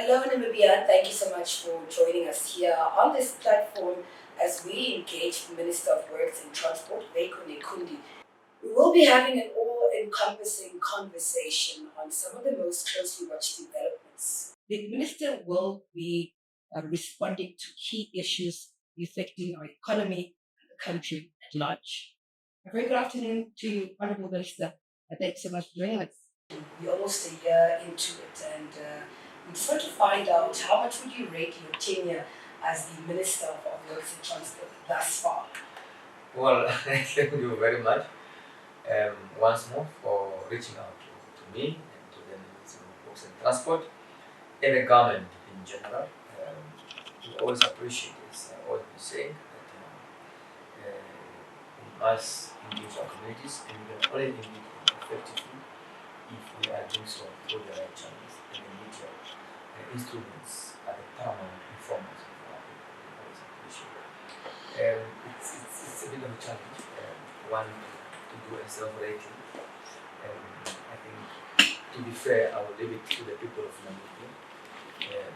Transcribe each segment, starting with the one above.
Hello, Namibia. Thank you so much for joining us here on this platform as we engage the Minister of Works and Transport, Veikko Nekundi. We will be having an all-encompassing conversation on some of the most closely watched developments. The Minister will be responding to key issues affecting our economy and the country at large. A very good afternoon to you, Honorable Minister. Thanks so much for joining us. We're almost a year into it, and we just want to find out how much would you rate your tenure as the Minister of Works and Transport thus far? Well, thank you very much once more for reaching out to me and to the Minister of Works and Transport and the government in general. We always appreciate this. I always been saying that we must engage our communities, and we can only engage effectively if we are doing so through the right channels and the media instruments are the paramount informers of our people. We always appreciate it. It's a bit of a challenge, one to do a self-rating. I think, to be fair, I will leave it to the people of Namibia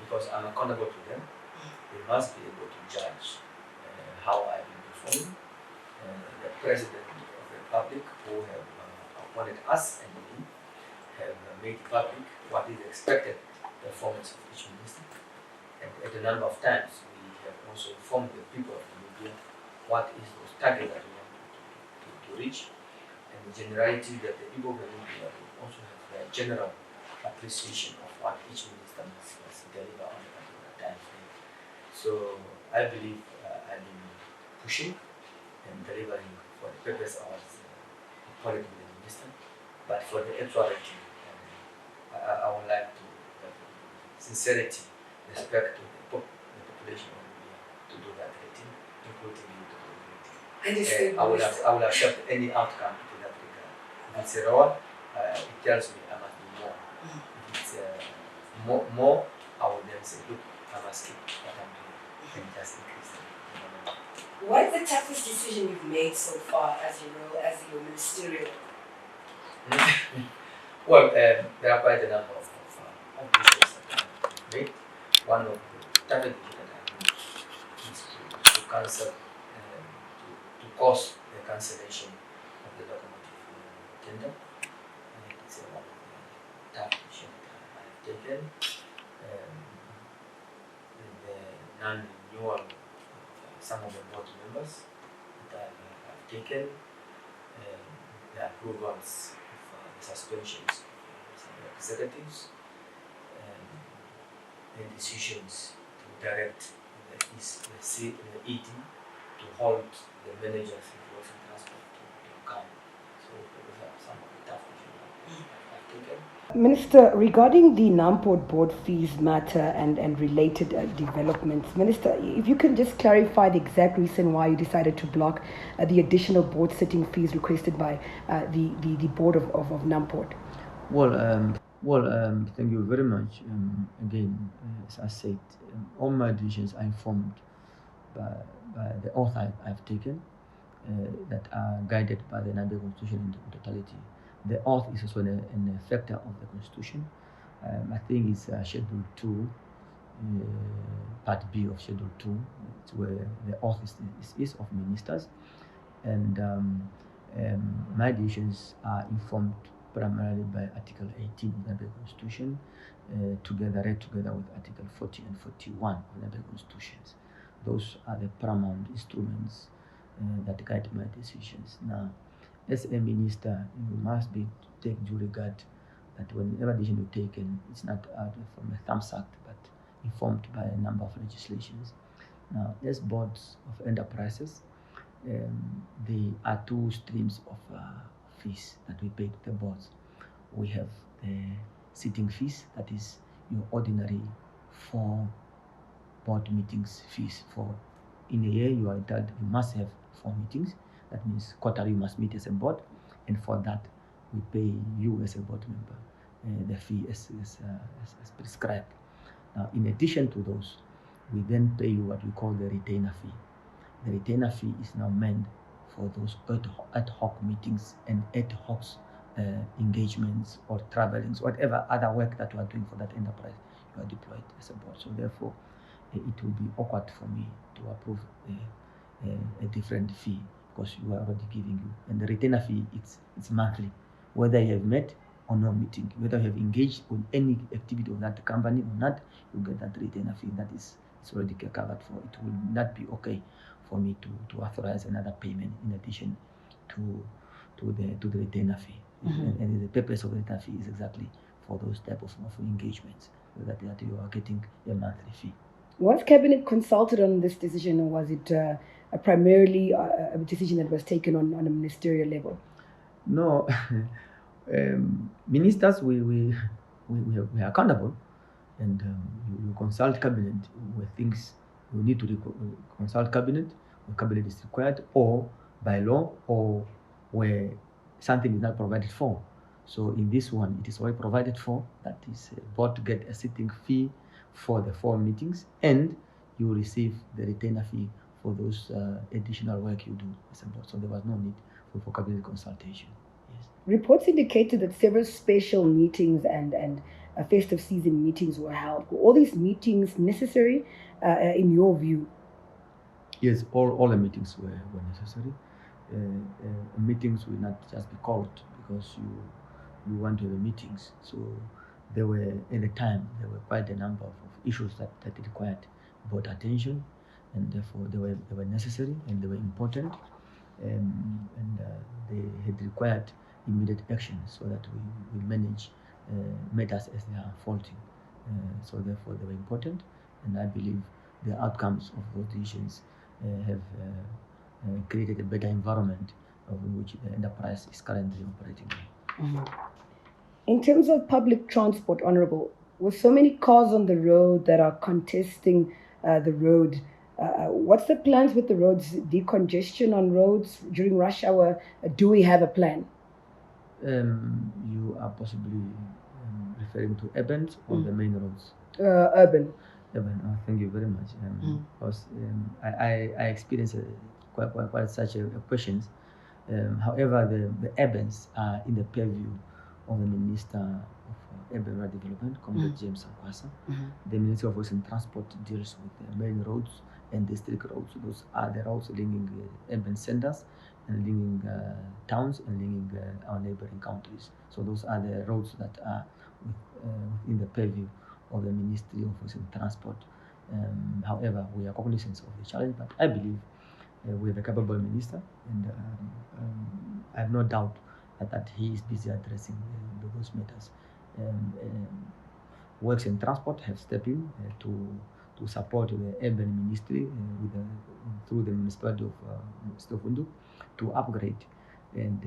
because I'm accountable to them. They must be able to judge how I've been performing. The President of the Republic, who have appointed us and me, have made public what is the expected performance of each minister. And at a number of times, we have also informed the people of Namibia what is those targets that we want to reach, and the generality that the people of Namibia will also have a general appreciation of what each minister must deliver on a particular time frame. So I believe I've been pushing and delivering for the purpose I was appointed to the minister, but for the actual rating, I would like to sincerity, respect to the population of India to do that rating, including you to do the rating. I will accept any outcome to that regard. If it's a role, it tells me I must do more. If it's more, I will then say, look, I must keep what I'm doing and just increase it. What is the toughest decision you've made so far as your ministerial? Well, there are quite a number of decisions that I've made. One of the toughest decisions that I've made is to cancel, to cause the cancellation of the locomotive tender. It's one of the tough decisions that I've taken. The non-renewal of some of the board members that I've taken, the approvals of the suspensions of some executives, and decisions to direct the ED to hold the managers of works and transport to account. So those are some of the tough issues I've taken. Minister, regarding the NAMPORT board fees matter and related developments, Minister, if you can just clarify the exact reason why you decided to block the additional board sitting fees requested by the board of NAMPORT. Well, thank you very much. Again, as I said, all my decisions are informed by the oath I've taken that are guided by the Namibian Constitution in totality. The oath is also an factor of the Constitution. I think it's Schedule 2, Part B of Schedule 2. It's where the oath is of ministers. And my decisions are informed primarily by Article 18 of the Namibian Constitution, read together with Article 40 and 41 of the Namibian Constitutions. Those are the paramount instruments that guide my decisions. Now, as a minister, you must take due regard that whenever decision is taken, it's not out from a thumbs up, but informed by a number of legislations. Now, as boards of enterprises, there are two streams of fees that we pay to the boards. We have the sitting fees, that is your ordinary 4 board meetings fees. For in a year, you must have 4 meetings. That means quarterly you must meet as a board, and for that we pay you as a board member the fee as prescribed. Now, in addition to those, we then pay you what we call the retainer fee. The retainer fee is now meant for those ad hoc meetings and ad hoc engagements or travelings, whatever other work that you are doing for that enterprise you are deployed. as a board. So therefore, it will be awkward for me to approve a different fee because you are already giving you. And the retainer fee, it's monthly, whether you have met or no meeting, whether you have engaged on any activity of that company or not, you get that retainer fee. That is it's already covered for. It will not be okay for me to authorize another payment in addition to the retainer fee. And the purpose of the retainer fee is exactly for those type of engagements, that you are getting a monthly fee. Was Cabinet consulted on this decision, or was it primarily a decision that was taken on a ministerial level? No, ministers, we are accountable, and you consult cabinet where things you need to consult cabinet when cabinet is required, or by law, or where something is not provided for. So in this one, it is already provided for. That is, board to get a sitting fee for the 4 meetings, and you receive the retainer fee for those additional work you do as a board. So there was no need for cabinet consultation. Yes. Reports indicated that several special meetings and festive season meetings were held. Were all these meetings necessary in your view? Yes, all the meetings were necessary. Meetings will not just be called because you want to have meetings. So there were, at the time, there were quite a number of issues that required board attention, and therefore they were necessary and they were important, and they had required immediate action so that we manage matters as they are unfolding. So therefore they were important, and I believe the outcomes of those decisions have created a better environment in which the enterprise is currently operating in. In terms of public transport, Honorable, with so many cars on the road that are contesting the road, what's the plans with the roads? Decongestion on roads during rush hour? Do we have a plan? You are possibly referring to urban or the main roads? Urban. Urban. Oh, thank you very much. Because I experienced quite such a questions. However, the urbans are in the purview of the Minister of Urban Rural Development, Comrade James Akwasa. The Ministry of Roads and Transport deals with the main roads and district roads. Those are the roads linking urban centers and linking towns and linking our neighboring countries. So those are the roads that are within the purview of the Ministry of Roads and Transport. However, we are cognizant of the challenge, but I believe we have a capable minister, and I have no doubt that he is busy addressing those matters. Works and Transport have stepped in to support the urban ministry through the municipality of Undu to upgrade, and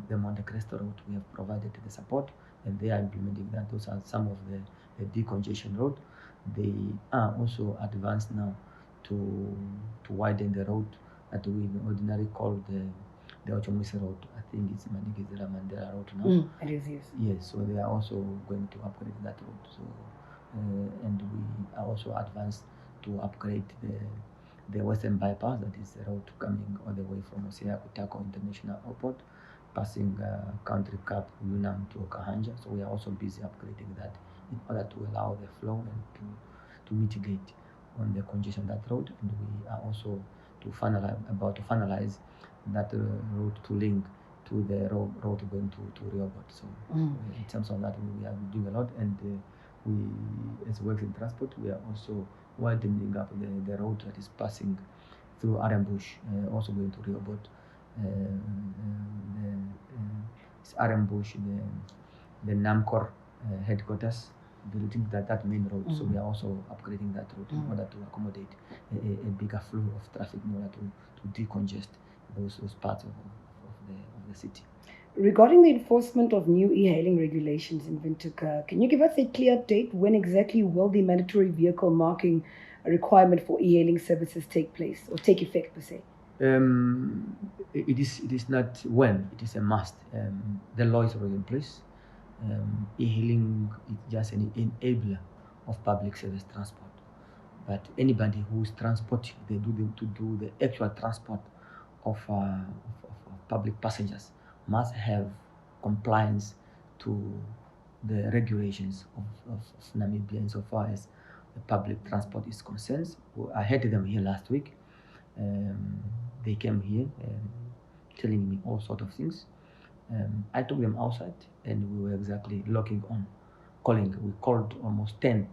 the Monte Cristo road we have provided the support, and they are implementing that. Those are some of the decongestion road. They are also advanced now to widen the road that we ordinarily call the Ochomwisi road. I think it's Manikizira Mandela road now. It is, yes. Yes, so they are also going to upgrade that road. So and we are also advanced to upgrade the western bypass, that is the road coming all the way from Osea Kutako International Airport, passing Country Cup, Unam to Okahanja. So we are also busy upgrading that in order to allow the flow and to mitigate on the congestion of that road. And we are also about to finalize that road to link to the road going to Rehoboth. So in terms of that, we are doing a lot, and we, as Works in Transport, we are also widening up the road that is passing through Arembush, also going to Rehoboth. It's Arembush, the NAMCOR headquarters building, that main road. So we are also upgrading that road in order to accommodate a bigger flow of traffic, in order to decongest those parts of the city. Regarding the enforcement of new e-hailing regulations in Windhoek, can you give us a clear update? When exactly will the mandatory vehicle marking requirement for e-hailing services take place or take effect per se? It is not when, it is a must. The law is already in place. E-hailing is just an enabler of public service transport. But anybody who is transporting, to do the actual transport of public passengers must have compliance to the regulations of Namibia insofar as the public transport is concerned. I had them here last week. They came here telling me all sorts of things. I took them outside and we were exactly calling. We called almost 10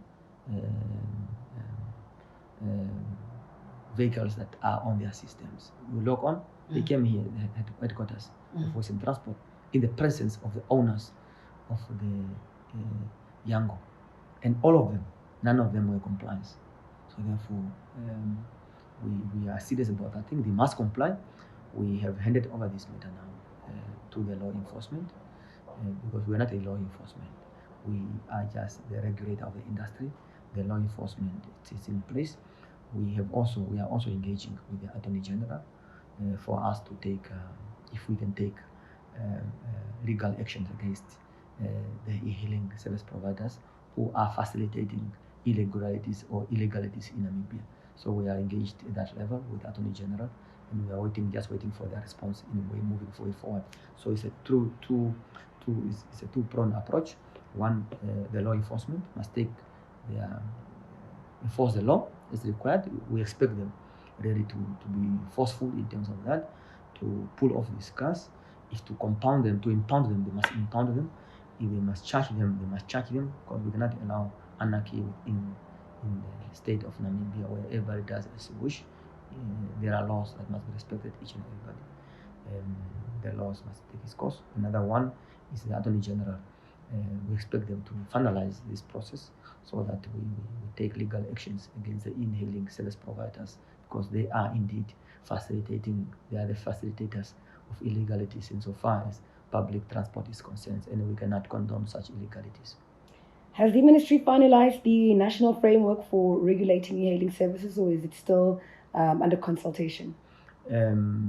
vehicles that are on their systems. We log on, they came here at headquarters of Force and Transport in the presence of the owners of the Yango. And all of them, none of them were compliant. So therefore, we are serious about that thing. They must comply. We have handed over this matter now to the law enforcement because we are not a law enforcement. We are just the regulator of the industry. The law enforcement is in place. We are also engaging with the Attorney General for us to take, if we can take legal actions against the e-hailing service providers who are facilitating irregularities or illegalities in Namibia. So we are engaged at that level with Attorney General, and we are just waiting for their response in a way moving forward. So it's a two-pronged approach. One, the law enforcement must enforce the law as required. We expect them really to be forceful in terms of that, to pull off these cars. If to impound them, they must impound them. If they must charge them, they must charge them, because we cannot allow anarchy in the state of Namibia where everybody does as they wish. There are laws that must be respected, each and everybody. The laws must take its course. Another one is the Attorney General. We expect them to finalize this process so that we take legal actions against the e-hailing service providers, because they are indeed they are the facilitators of illegalities insofar as public transport is concerned, and we cannot condone such illegalities. Has the ministry finalized the national framework for regulating e-hailing services, or is it still under consultation? The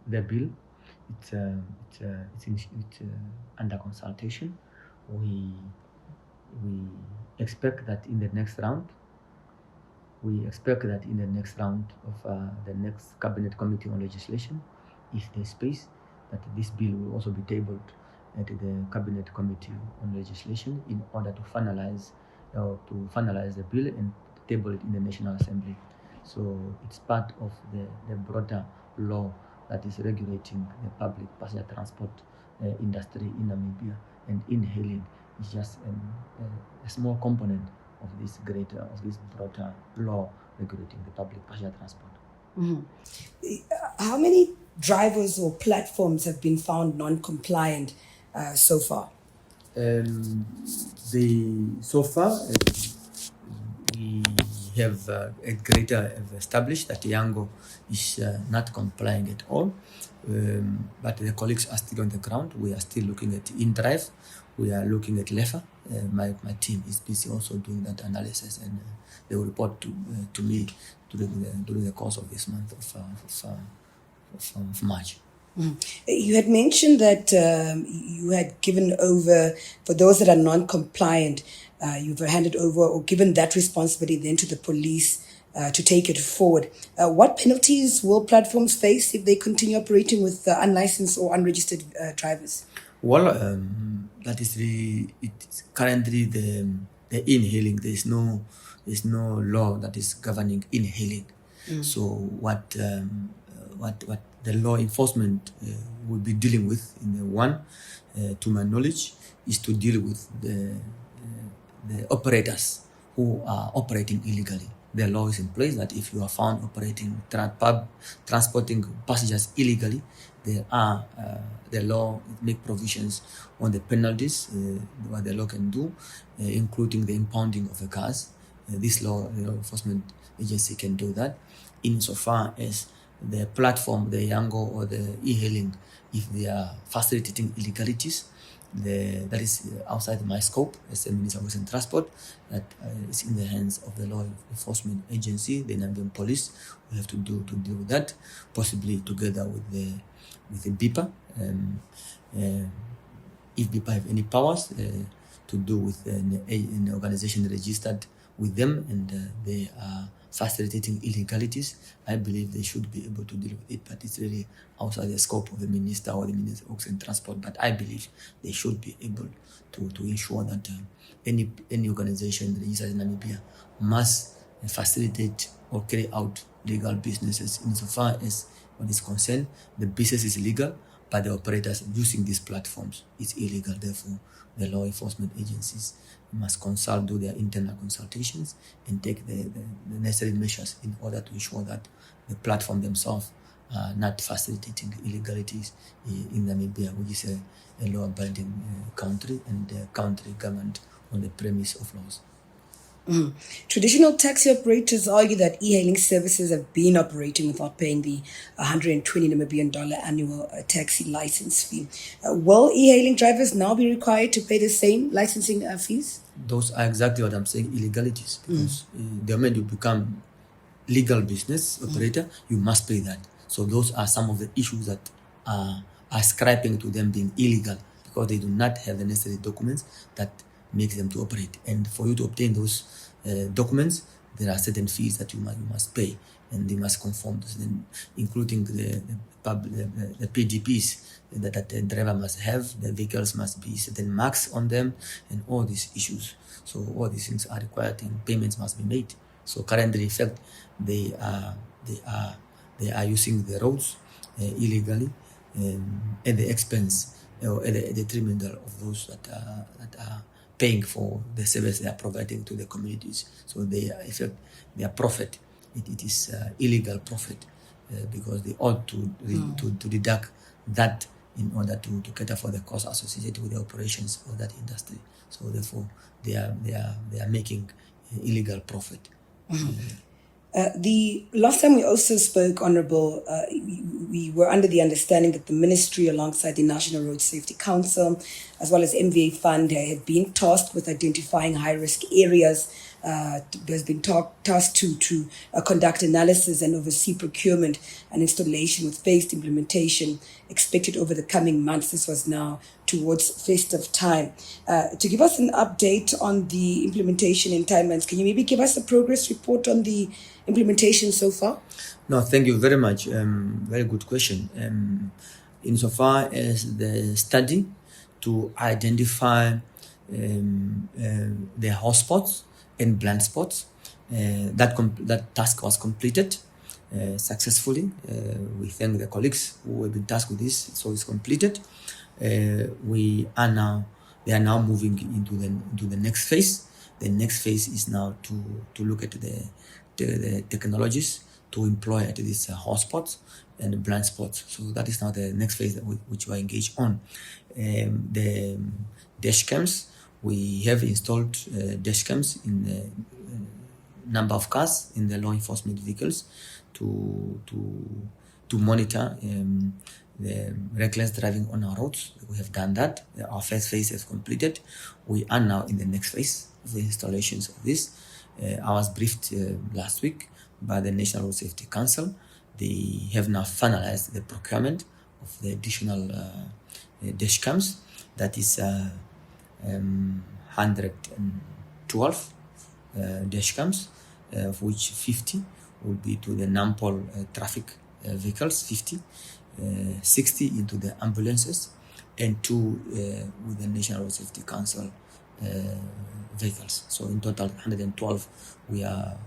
bill, it's under consultation. We expect that in the next round of the next Cabinet Committee on Legislation, if there's space, that this bill will also be tabled at the Cabinet Committee on Legislation in order to finalize the bill and table it in the National Assembly. So it's part of the broader law that is regulating the public passenger transport industry in Namibia, and e-hailing is just a small component of this broader law regulating the public passenger transport. How many drivers or platforms have been found non-compliant so far? We have established that Yango is not complying at all, but the colleagues are still on the ground. We are still looking at InDrive. We are looking at LEFA. My team is busy also doing that analysis, and they will report to me during the course of this month of March. You had mentioned that you had given over, for those that are non-compliant, you've handed over or given that responsibility then to the police to take it forward. What penalties will platforms face if they continue operating with unlicensed or unregistered drivers? Well, that is it's currently the in-hailing. There's no law that is governing in-hailing. So what the law enforcement will be dealing with, to my knowledge, is to deal with the operators who are operating illegally. The law is in place that if you are found operating transporting passengers illegally, the law make provisions on the penalties, what the law can do, including the impounding of the cars. This law enforcement agency can do that, insofar as the platform, the Yango or the e-hailing, if they are facilitating illegalities, that is outside my scope as a Minister of Works and Transport. That is in the hands of the law enforcement agency, the Namibian police. We have to deal with that, possibly together with the BIPA. If BIPA have any powers to do with an organization registered with them, and they are facilitating illegalities. I believe they should be able to deal with it, but it's really outside the scope of the minister or the Minister of Works and Transport. But I believe they should be able to ensure that any organization registered in Namibia must facilitate or carry out legal businesses. Insofar as what is concerned, the business is legal, but the operators using these platforms is illegal. Therefore, the law enforcement agencies must do their internal consultations and take the necessary measures in order to ensure that the platform themselves are not facilitating illegalities in Namibia, which is a law-abiding country and a country governed on the premise of laws. Traditional taxi operators argue that e-hailing services have been operating without paying the 120 Namibian dollar annual taxi license fee. Will e-hailing drivers now be required to pay the same licensing fees? Those are exactly what I'm saying, illegalities. Because the moment you become legal business operator, you must pay that. So those are some of the issues that are ascribing to them being illegal, because they do not have the necessary documents that makes them to operate. And for you to obtain those documents, there are certain fees that you must pay, and they must conform to them, including the PDPs that the driver must have. The vehicles must be certain marks on them, and all these issues. So all these things are required, and payments must be made. So currently, in fact, they are using the roads illegally at the expense or at the detrimental of those that are paying for the service they are providing to the communities. So they are, in fact, their profit, it is illegal profit, because they ought to deduct that in order to cater for the costs associated with the operations of that industry. So therefore, they are making illegal profit. The last time we also spoke, Honourable, we were under the understanding that the Ministry, alongside the National Road Safety Council, as well as MVA Fund, had been tasked with identifying high-risk areas. There's been tasked to conduct analysis and oversee procurement and installation with phased implementation expected over the coming months. This was now towards festive time. To give us an update on the implementation and timelines, can you maybe give us a progress report on the implementation so far? No, thank you very much. Very good question. Insofar as the study to identify the hotspots and blind spots, that task was completed successfully. We thank the colleagues who have been tasked with this, so it's completed. They are now moving into the next phase. The next phase is now to look at the technologies to employ at these hotspots and blind spots. So that is now the next phase which we are engaged on. The dash cams, we have installed dash cams in a number of cars in the law enforcement vehicles to monitor the reckless driving on our roads. We have done that. Our first phase is completed. We are now in the next phase of the installations of this. I was briefed last week by the National Road Safety Council. They have now finalized the procurement of the additional dash cams. That is 112 dash cams, of which 50 will be to the non-pole traffic vehicles, 50, 60 into the ambulances, and 2 with the National Road Safety Council vehicles. So in total 112. We are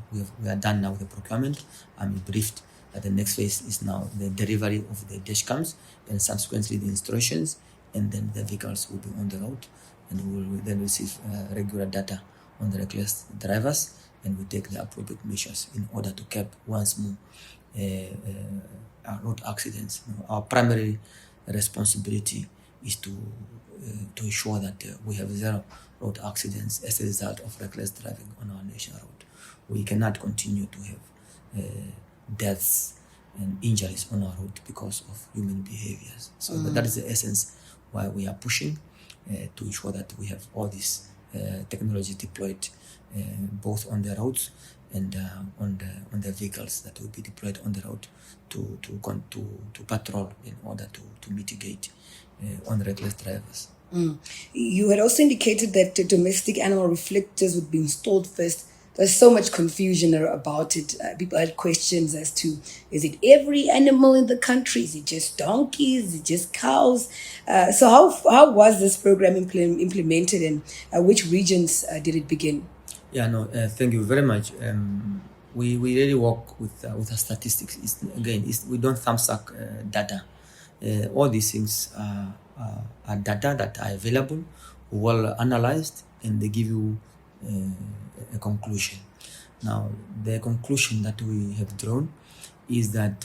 done now with the procurement. I'm briefed that the next phase is now the delivery of the dash cams and subsequently the installations, and then the vehicles will be on the road, and we will then receive regular data on the reckless drivers, and we take the appropriate measures in order to cap once more road accidents. Our primary responsibility is to ensure that we have zero road accidents as a result of reckless driving on our national road. We cannot continue to have deaths and injuries on our road because of human behaviors. So but that is the essence why we are pushing to ensure that we have all this technology deployed both on the roads and on the vehicles that will be deployed on the road to patrol in order to mitigate on reckless drivers. You had also indicated that the domestic animal reflectors would be installed first. There's so much confusion about it. People had questions as to, is it every animal in the country? Is it just donkeys? Is it just cows? So how was this program implemented, and which regions did it begin? Yeah, no, thank you very much. We really work with the statistics. We don't thumbsuck data. All these things are data that are available, well analyzed, and they give you a conclusion. Now, the conclusion that we have drawn is that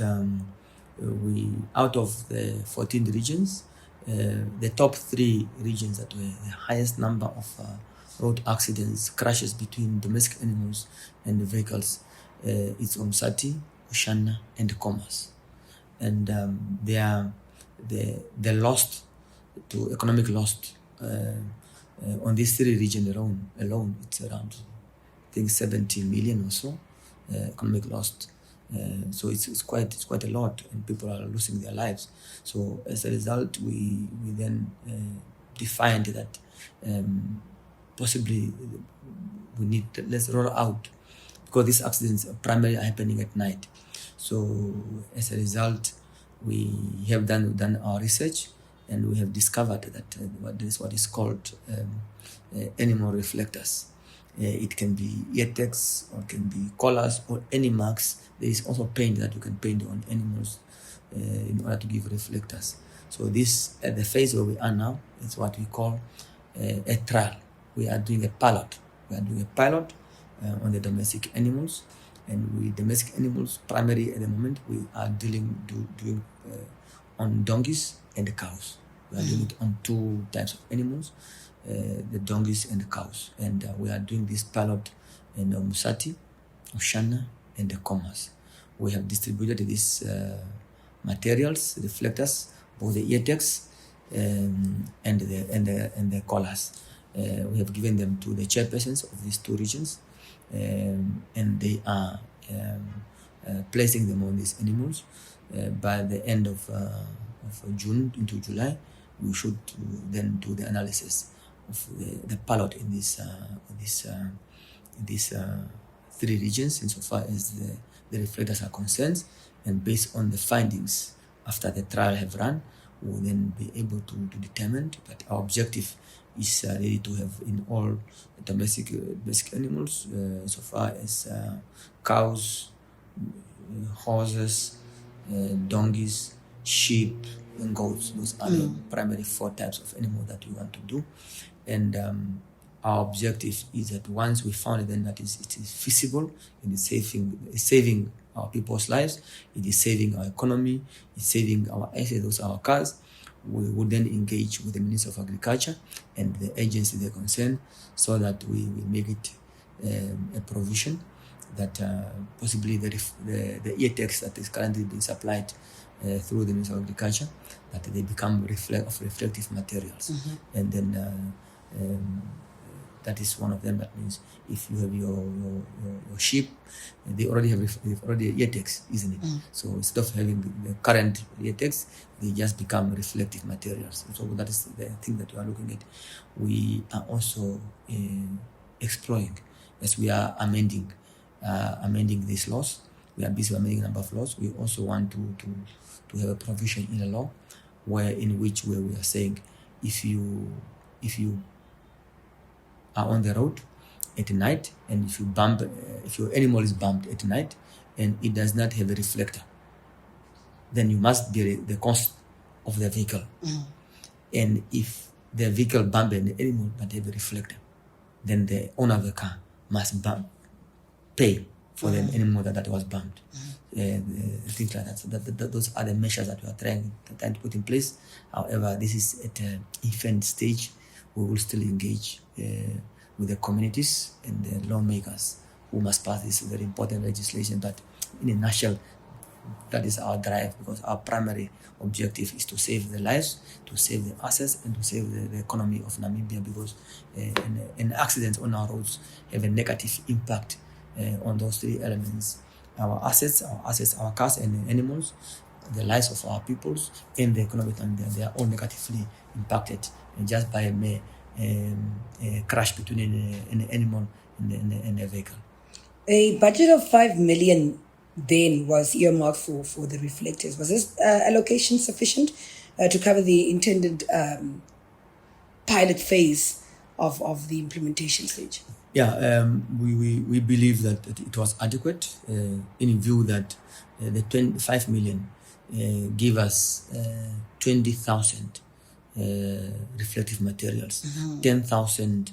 we, out of the 14 regions, the top 3 regions that were the highest number of road accidents, crashes between domestic animals and the vehicles, it's Umsati, Oshana, and Commerce. And they are the lost to economic loss on these 3 regions alone, it's around, I think, 70 million or so economic loss. So it's quite a lot, and people are losing their lives. So as a result, we then defined that possibly we need, let's roll out, because these accidents are primarily happening at night. So as a result, we have done our research, and we have discovered that what is called animal reflectors. It can be ear tags, or it can be collars, or any marks. There is also paint that you can paint on animals in order to give reflectors. So this, at the phase where we are now, is what we call a trial. We are doing a pilot. On the domestic animals, and with domestic animals, primarily at the moment, we are doing on donkeys and cows. We are doing it on 2 types of animals, the donkeys and the cows, and we are doing this pilot in Musati, Oshana, and the Commerce. We have distributed these materials, reflectors, both the ear tags and the collars. We have given them to the chairpersons of these 2 regions, and they are placing them on these animals. By the end of June into July, we should then do the analysis of the pilot in these 3 regions, insofar as the reflectors are concerned. And based on the findings after the trial have run, we will then be able to determine that our objective is really to have in all domestic animals, so far as cows, horses, donkeys, sheep, and goats. Those are the primary 4 types of animal that we want to do. And our objective is that once we found then that it is feasible, it is saving our people's lives, it is saving our economy, it's saving our assets, those are our cars, we would then engage with the Minister of Agriculture and the agency they're concerned, so that we make it a provision that possibly the ear tags that is currently being supplied through the Minister of Agriculture, that they become reflective materials. And then that is one of them. That means if you have your sheep, they already have ear tags, isn't it? So instead of having the current ear tags, they just become reflective materials. So that is the thing that we are looking at. We are also exploring, as we are amending these laws. We are busy amending a number of laws. We also want to have a provision in the law where we are saying, if you are on the road at night, and if your animal is bumped at night and it does not have a reflector, then you must bear the cost of the vehicle. And if the vehicle bumped an animal but have a reflector, then the owner of the car must pay for the animal that was bumped. Things like that. So those are the measures that we are trying to put in place. However, this is at an infant stage. We will still engage with the communities and the lawmakers who must pass this very important legislation. But in a nutshell, that is our drive, because our primary objective is to save the lives, to save the assets, and to save the economy of Namibia, because accidents on our roads have a negative impact on those 3 elements: our assets, our cars and animals, the lives of our peoples, and the economic, and they are all negatively impacted just by a crash between an animal and a vehicle. A budget of 5 million then was earmarked for the reflectors. Was this allocation sufficient to cover the intended pilot phase of the implementation stage? Yeah, we believe that it was adequate in view that the 25 million give us 20,000 reflective materials, 10,000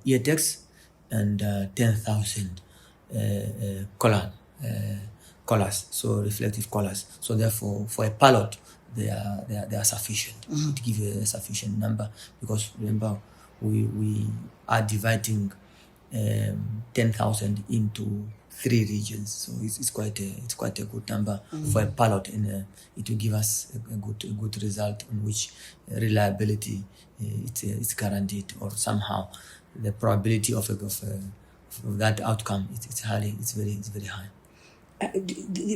ear tags, and 10,000 collars, so reflective collars. So therefore, for a pilot, they are sufficient. It gives a sufficient number, because remember, we are dividing 10,000 into 3 regions, so it's quite a good number for a pilot, and it will give us a good result on which reliability it's guaranteed, or somehow the probability of that outcome it's very high.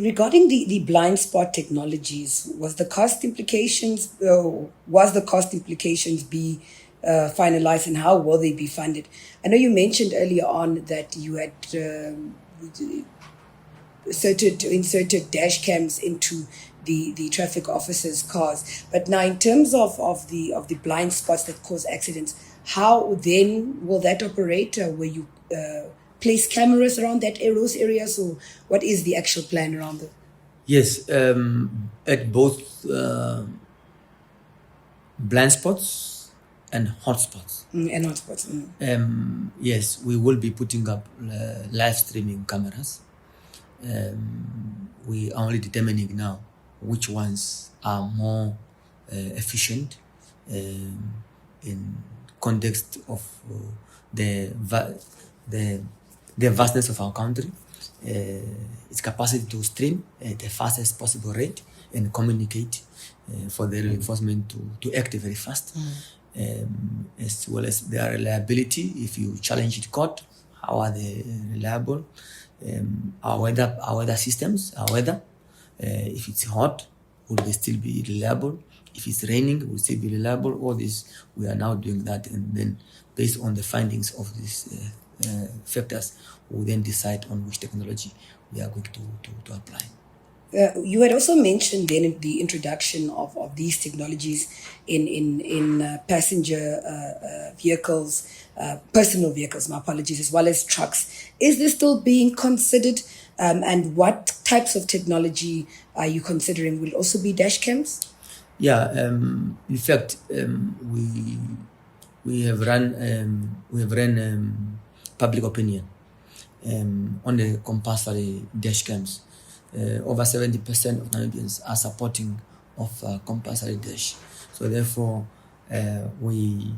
Regarding the blind spot technologies, was the cost implications be finalized, and how will they be funded? I know you mentioned earlier on that you had inserted dash cams into the traffic officers' cars, but now in terms of the blind spots that cause accidents, how then will that operate? Will you place cameras around those areas, or what is the actual plan around them? Yes, at both blind spots and hotspots. And hotspots. Yes, we will be putting up live streaming cameras. We are only determining now which ones are more efficient in context of the vastness of our country, its capacity to stream at the fastest possible rate and communicate for the reinforcement to act very fast, as well as their reliability. If you challenge it court, how are they reliable? Our weather systems, if it's hot, will they still be reliable? If it's raining, will still be reliable? All this, we are now doing that, and then based on the findings of these factors, we then decide on which technology we are going to apply. You had also mentioned then the introduction of these technologies in passenger vehicles, personal vehicles, my apologies, as well as trucks. Is this still being considered? And what types of technology are you considering? Will it also be dash cams? Yeah, in fact, we have run public opinion on the compulsory dash cams. Over 70% of Namibians are supporting of compulsory dash. So therefore, we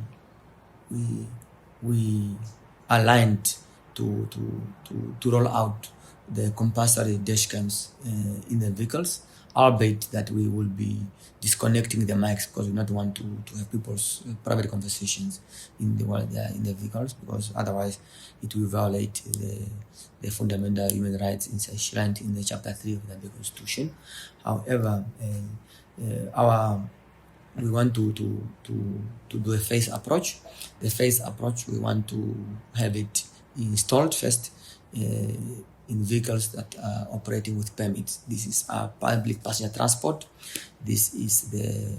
aligned to roll out the compulsory dash cams in the vehicles, albeit that we will be disconnecting the mics, because we not want to have people's private conversations while they are in the vehicles, because otherwise it will violate the fundamental human rights enshrined in the Chapter 3 of the Constitution. However, we want to do a phase approach. The phase approach, we want to have it installed first in vehicles that are operating with permits. This is our public passenger transport. This is the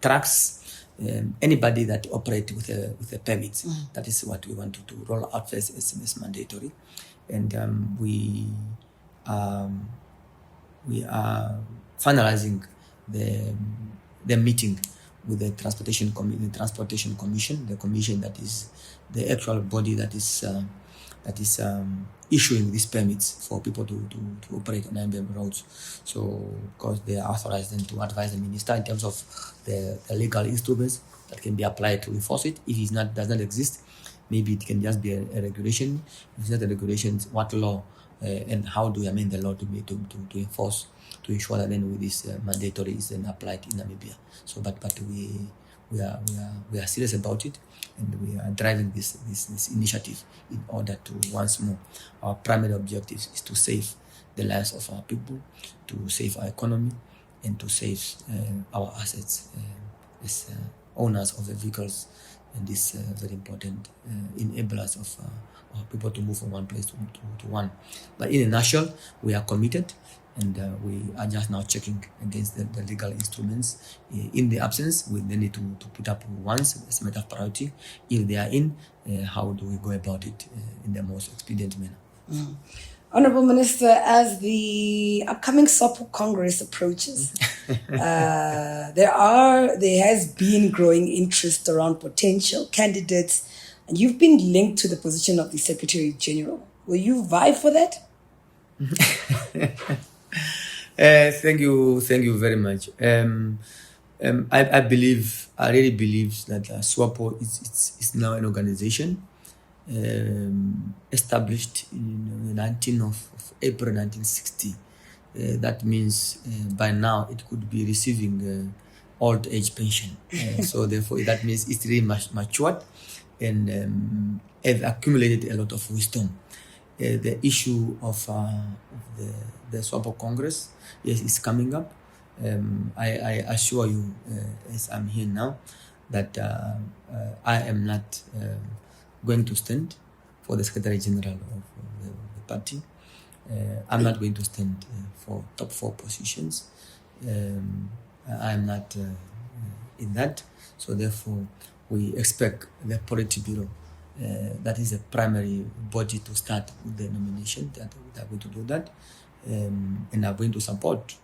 trucks. Anybody that operates with a permit. That is what we want to roll out first as mandatory. And we are finalizing the meeting with the Transportation Commission, the commission that is the actual body that is issuing these permits for people to operate on Namibian roads. So, because they are authorized then to advise the minister in terms of the legal instruments that can be applied to enforce it. If it does not exist, maybe it can just be a regulation. If it's not a regulation, what law and how do we amend the law to enforce, to ensure that then with this mandatory is then applied in Namibia. So, but we are serious about it, and we are driving this initiative in order to, once more, our primary objective is to save the lives of our people, to save our economy, and to save our assets owners of the vehicles, and this very important enablers of people to move from one place to one. But in a nutshell, we are committed, and we are just now checking against the legal instruments. In the absence, we then need to put up ones as a matter of priority. If they are in, how do we go about it in the most expedient manner? Honorable Minister, as the upcoming Swapo Congress approaches, there has been growing interest around potential candidates, and you've been linked to the position of the Secretary General. Will you vie for that? Thank you very much. I really believe that Swapo is now an organization established in the 19th of April 1960. That means by now it could be receiving old age pension. So therefore that means it's really matured and have accumulated a lot of wisdom. The issue of the Swapo Congress, yes, is coming up. I assure you, as I'm here now, that I am not going to stand for the Secretary General of the party. I'm not going to stand for top 4 positions. I'm not in that. So therefore, we expect the Politburo, that is a primary body, to start with the nomination. That they are going to do that, and are going to support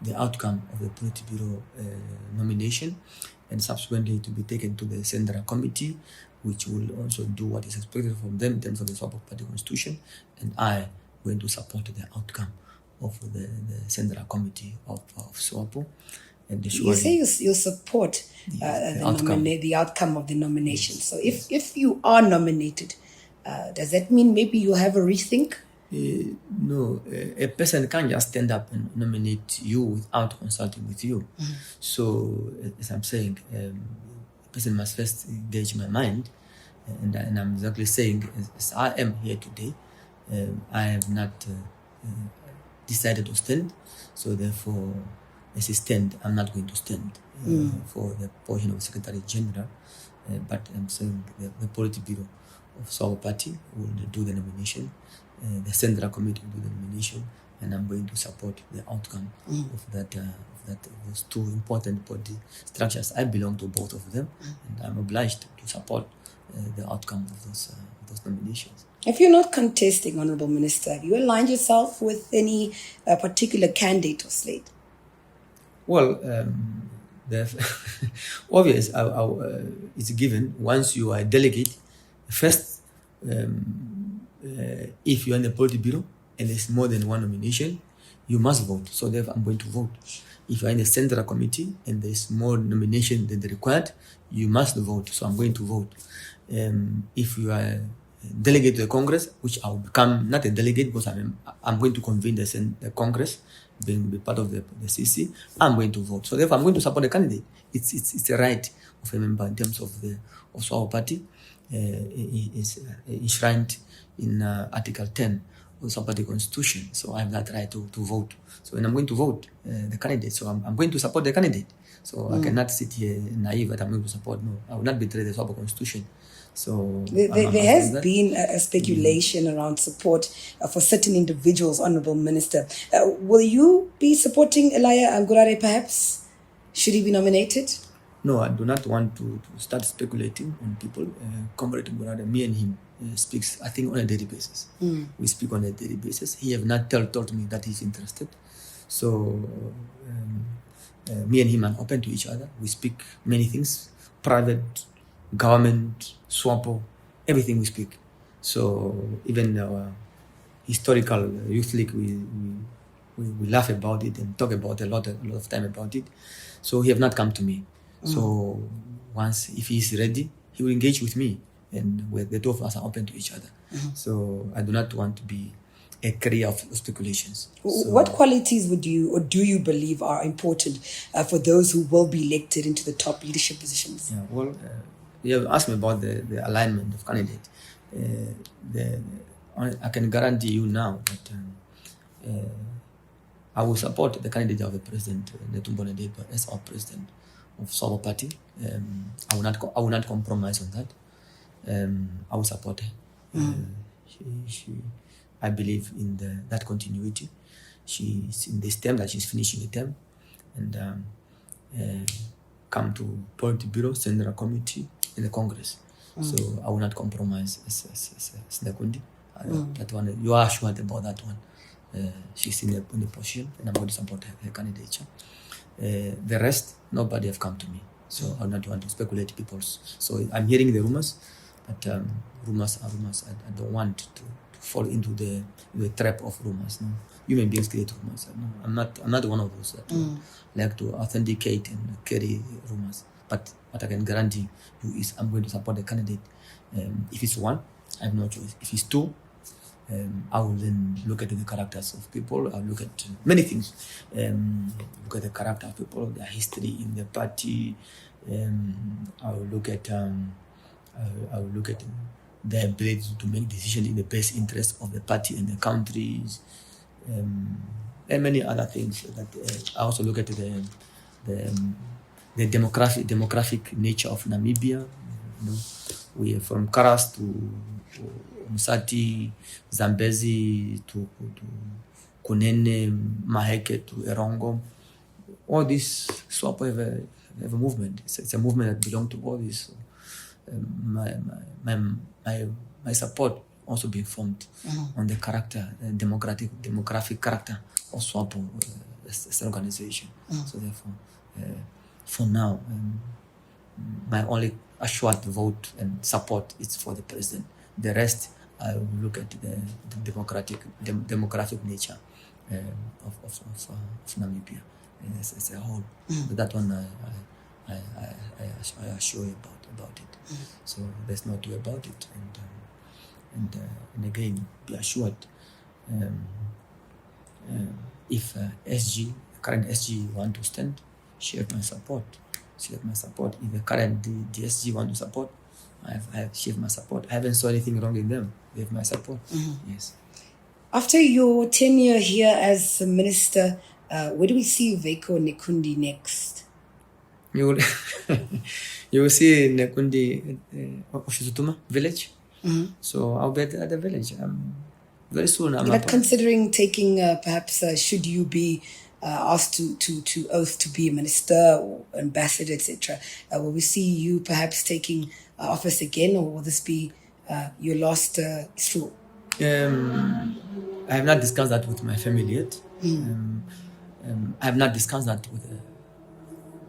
the outcome of the Politburo nomination, and subsequently to be taken to the Central Committee, which will also do what is expected from them in terms of the Swapo Party Constitution, and I going to support the outcome of the Central Committee of Swapo. And you say you support the outcome of the nomination. Yes. So if you are nominated, does that mean maybe you have a rethink? No, a person can't just stand up and nominate you without consulting with you. Mm-hmm. So, as I'm saying, a person must first engage my mind, and I'm exactly saying, as I am here today, I have not decided to stand. So therefore, as I stand, I'm not going to stand for the position of Secretary General, but I'm saying the Politburo of Swapo Party will do the nomination. The Central Committee will do the nomination, and I'm going to support the outcome of those 2 important body structures. I belong to both of them, and I'm obliged to support the outcome of those nominations. If you're not contesting, Honorable Minister, have you aligned yourself with any particular candidate or slate? Well, obvious. It's given once you are a delegate. First, if you're in the Politburo and there's more than 1 nomination, you must vote. So therefore, I'm going to vote. If you're in the Central Committee and there's more nomination than the required, you must vote. So I'm going to vote. If you are delegate to the Congress, which I will become not a delegate because I'm going to convene the Congress, be part of the CC, I'm going to vote. So therefore, I'm going to support the candidate. It's a right of a member in terms of our party. Is enshrined in Article 10 of the party constitution. So I have that right to vote. So when I'm going to vote the candidate, so I'm going to support the candidate. So I cannot sit here naive that I'm going to support. No, I will not betray the Swapo constitution. So there has been a speculation around support for certain individuals, Honorable Minister. Will you be supporting Elia Angurare perhaps? Should he be nominated? No, I do not want to start speculating on people. Comrade Angurare, me and him speaks, I think, on a daily basis. We speak on a daily basis. He have not told me that he's interested. So me and him are open to each other. We speak many things, private, government, Swapo, everything we speak. So even our historical youth league, we laugh about it and talk about a lot of time about it. So he have not come to me. So once, if he is ready, he will engage with me, and the 2 of us are open to each other. So I do not want to be a career of speculations. So, what qualities would you or do you believe are important for those who will be elected into the top leadership positions? Yeah, well, you have asked me about the alignment of candidates. I can guarantee you now that I will support the candidate of the President, Netumbo Nekundi, as our President of Swapo Party. I will not compromise on that. I will support her. I believe in that continuity. She's in this term that she's finishing the term, and come to Politburo, Central Committee in the Congress. So I will not compromise as Nekundi. That one, you are assured about that one. She's in the position, and I'm going to support her candidature. The rest, nobody have come to me, so I not want to speculate people's. So I'm hearing the rumors, but rumors are rumors. I don't want to fall into the trap of rumors. No, human beings create rumors. No, I'm not one of those that like to authenticate and carry rumors. But what I can guarantee you is I'm going to support the candidate. If it's one, I have no choice. If it's two, I will then look at the characters of people. I'll look at many things. Look at the character of people, their history in the party. I will look at their ability to make decisions in the best interest of the party and the countries, and many other things. That I also look at the demographic nature of Namibia. We are from Karas to Musati, Zambezi to Kunene, Maheke to Erongo. All these Swapo have a movement. It's a movement that belongs to all these. My support also being formed on the character, demographic character of Swapo as an organization. So therefore, for now, my only assured vote and support is for the president. The rest, I will look at the demographic nature of Namibia as a whole. But that one, I assure you about it. So there's no two about it. And again, be assured, if current SG want to stand, she have my support. If the current DSG want to support, she have my support. I haven't saw anything wrong in them. They have my support. Yes. After your tenure here as a minister, where do we see Veikko Nekundi next? You will see Nekundi Oshizutuma village. So I'll be at the village very soon. You're not considering taking, perhaps, should you be asked to oath to be a minister or ambassador, etc. Will we see you perhaps taking office again, or will this be your last straw? I have not discussed that with my family yet. I have not discussed that with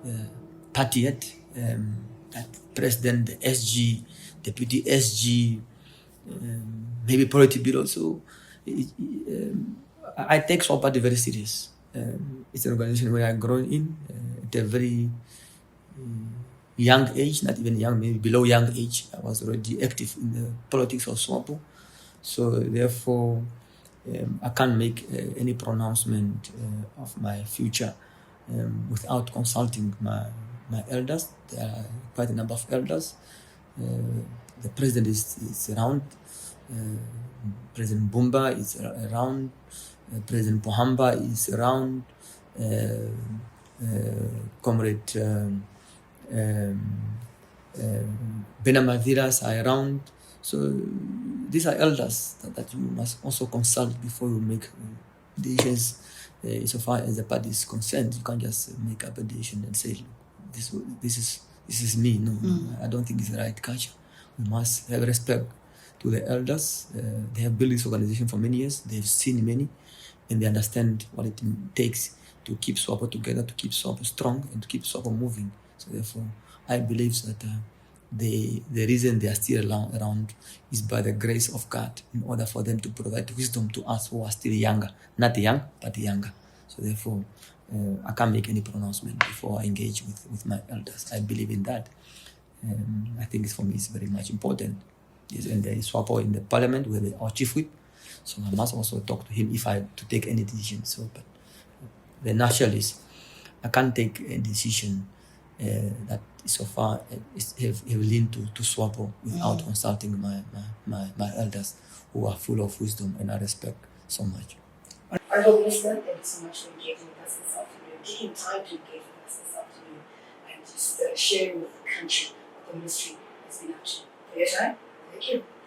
the party yet. That president, the SG, deputy SG, maybe Politburo. So I take Swapo Party very serious. It's an organization where I've grown in at a very young age, not even young, maybe below young age. I was already active in the politics of Swapo. So therefore, I can't make any pronouncement of my future without consulting my elders. There are quite a number of elders. The president is around. President Bumba is around. President Pohamba is around. Comrade Benamaviras are around. So these are elders that you must also consult before you make decisions. So far as the party is concerned, you can't just make up a decision and say, this is me. No, I don't think it's the right culture. We must have respect to the elders. They have built this organization for many years. They've seen many, and they understand what it takes to keep Swapo together, to keep Swapo strong, and to keep Swapo moving. So therefore, I believe that the reason they are still around is by the grace of God, in order for them to provide wisdom to us who are still younger. Not young, but younger. So therefore, I can't make any pronouncement before I engage with my elders. I believe in that. I think for me it's very much important. Yes, and there is Swapo in the parliament with our chief whip. So I must also talk to him if I have to take any decision. So, but the natural is I can't take a decision that so far have leaned to Swapo without consulting my elders, who are full of wisdom and I respect so much. Honourable Minister, thank you so much for engaging with us this afternoon, taking time to engage with us this afternoon, and just sharing with the country what the ministry has been up to. For your time, thank you.